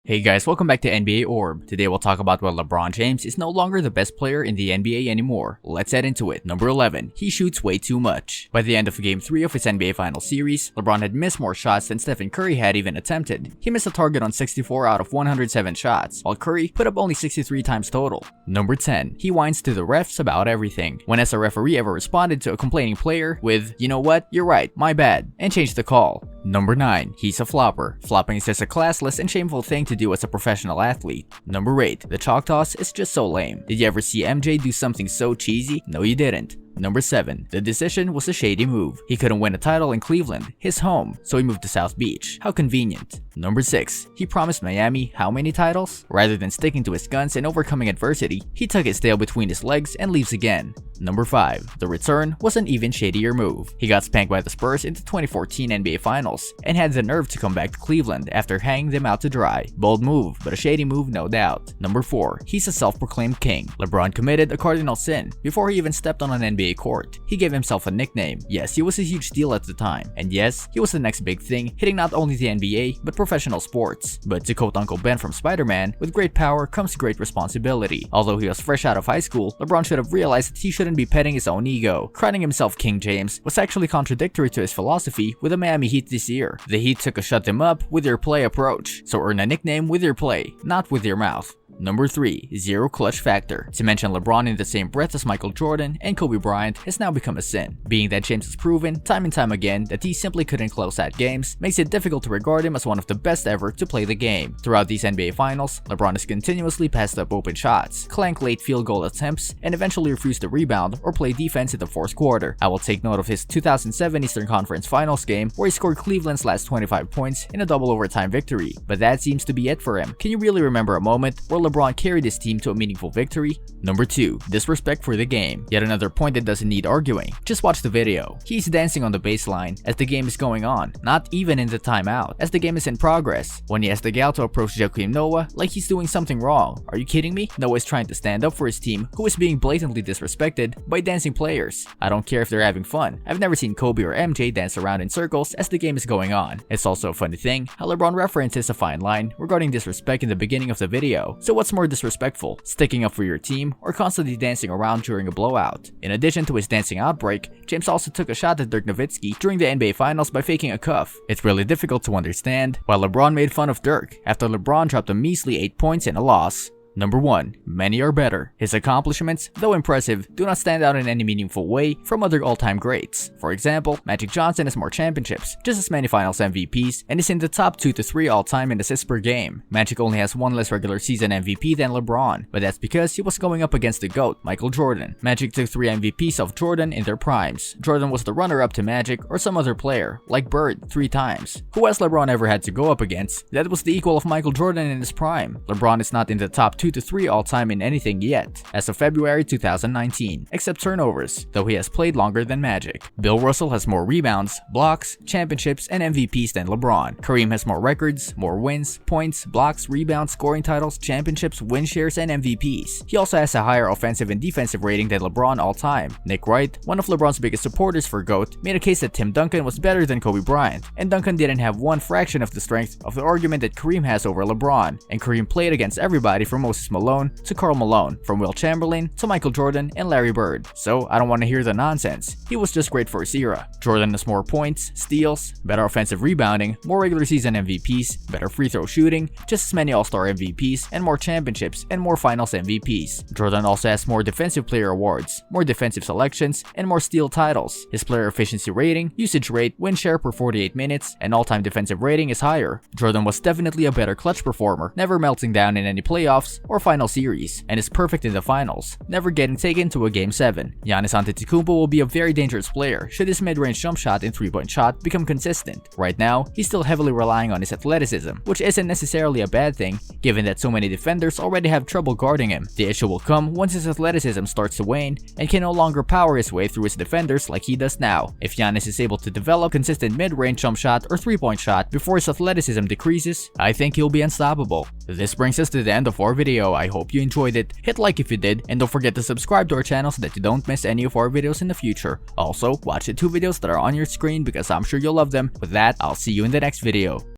Hey guys, welcome back to NBA Orb. Today we'll talk about why LeBron James is no longer the best player in the NBA anymore. Let's head into it. Number 11. He shoots way too much. By the end of Game 3 of his NBA Finals series, LeBron had missed more shots than Stephen Curry had even attempted. He missed a target on 64 out of 107 shots, while Curry put up only 63 times total. Number 10. He whines to the refs about everything. When has a referee ever responded to a complaining player with, "You know what, you're right, my bad," and changed the call? Number 9. He's a flopper. Flopping is just a classless and shameful thing to do as a professional athlete. Number 8. The chalk toss is just so lame. Did you ever see MJ do something so cheesy? No, you didn't. Number 7. The decision was a shady move. He couldn't win a title in Cleveland, his home, so he moved to South Beach. How convenient. Number 6. He promised Miami how many titles? Rather than sticking to his guns and overcoming adversity, he tucked his tail between his legs and leaves again. Number 5. The return was an even shadier move. He got spanked by the Spurs in the 2014 NBA Finals and had the nerve to come back to Cleveland after hanging them out to dry. Bold move, but a shady move no doubt. Number 4. He's a self-proclaimed king. LeBron committed a cardinal sin before he even stepped on an NBA court. He gave himself a nickname. Yes, he was a huge deal at the time. And yes, he was the next big thing, hitting not only the NBA, but professional sports. But to quote Uncle Ben from Spider-Man, with great power comes great responsibility. Although he was fresh out of high school, LeBron should have realized that he shouldn't be petting his own ego. Crowning himself King James was actually contradictory to his philosophy with the Miami Heat this year. The Heat took a shut them up with your play approach. So earn a nickname with your play, not with your mouth. Number 3. Zero clutch factor. To mention LeBron in the same breath as Michael Jordan and Kobe Bryant has now become a sin. Being that James has proven time and time again that he simply couldn't close out games makes it difficult to regard him as one of the best ever to play the game. Throughout these NBA Finals, LeBron has continuously passed up open shots, clanked late field goal attempts, and eventually refused to rebound or play defense in the fourth quarter. I will take note of his 2007 Eastern Conference Finals game where he scored Cleveland's last 25 points in a double overtime victory. But that seems to be it for him. Can you really remember a moment where LeBron carried his team to a meaningful victory? Number 2. Disrespect for the game. Yet another point that doesn't need arguing. Just watch the video. He's dancing on the baseline as the game is going on, not even in the timeout, as the game is in progress. When he asks the gal to approach Joakim Noah like he's doing something wrong. Are you kidding me? Noah is trying to stand up for his team, who is being blatantly disrespected by dancing players. I don't care if they're having fun. I've never seen Kobe or MJ dance around in circles as the game is going on. It's also a funny thing how LeBron references a fine line regarding disrespect in the beginning of the video. So what's more disrespectful, sticking up for your team or constantly dancing around during a blowout? In addition to his dancing outbreak, James also took a shot at Dirk Nowitzki during the NBA Finals by faking a cuff. It's really difficult to understand why LeBron made fun of Dirk after LeBron dropped a measly 8 points in a loss. Number 1. Many are better. His accomplishments, though impressive, do not stand out in any meaningful way from other all-time greats. For example, Magic Johnson has more championships, just as many Finals MVPs, and is in the top 2 to 3 all-time in assists per game. Magic only has one less regular season MVP than LeBron, but that's because he was going up against the GOAT, Michael Jordan. Magic took 3 MVPs off Jordan in their primes. Jordan was the runner-up to Magic or some other player, like Bird, 3 times. Who has LeBron ever had to go up against that was the equal of Michael Jordan in his prime? LeBron is not in the top 2 to 3 all-time in anything yet, as of February 2019, except turnovers, though he has played longer than Magic. Bill Russell has more rebounds, blocks, championships, and MVPs than LeBron. Kareem has more records, more wins, points, blocks, rebounds, scoring titles, championships, win shares, and MVPs. He also has a higher offensive and defensive rating than LeBron all-time. Nick Wright, one of LeBron's biggest supporters for GOAT, made a case that Tim Duncan was better than Kobe Bryant, and Duncan didn't have one fraction of the strength of the argument that Kareem has over LeBron, and Kareem played against everybody from Moses Malone to Karl Malone, from Will Chamberlain to Michael Jordan and Larry Bird. So I don't want to hear the nonsense. He was just great for his era. Jordan has more points, steals, better offensive rebounding, more regular season MVPs, better free throw shooting, just as many All-Star MVPs, and more championships and more Finals MVPs. Jordan also has more defensive player awards, more defensive selections, and more steal titles. His player efficiency rating, usage rate, win share per 48 minutes, and all-time defensive rating is higher. Jordan was definitely a better clutch performer, never melting down in any playoffs or final series, and is perfect in the finals, never getting taken to a Game 7. Giannis Antetokounmpo will be a very dangerous player should his mid-range jump shot and three-point shot become consistent. Right now, he's still heavily relying on his athleticism, which isn't necessarily a bad thing, given that so many defenders already have trouble guarding him. The issue will come once his athleticism starts to wane and can no longer power his way through his defenders like he does now. If Giannis is able to develop consistent mid-range jump shot or three-point shot before his athleticism decreases, I think he'll be unstoppable. This brings us to the end of our video. I hope you enjoyed it. Hit like if you did, and don't forget to subscribe to our channel so that you don't miss any of our videos in the future. Also, watch the 2 videos that are on your screen because I'm sure you'll love them. With that, I'll see you in the next video.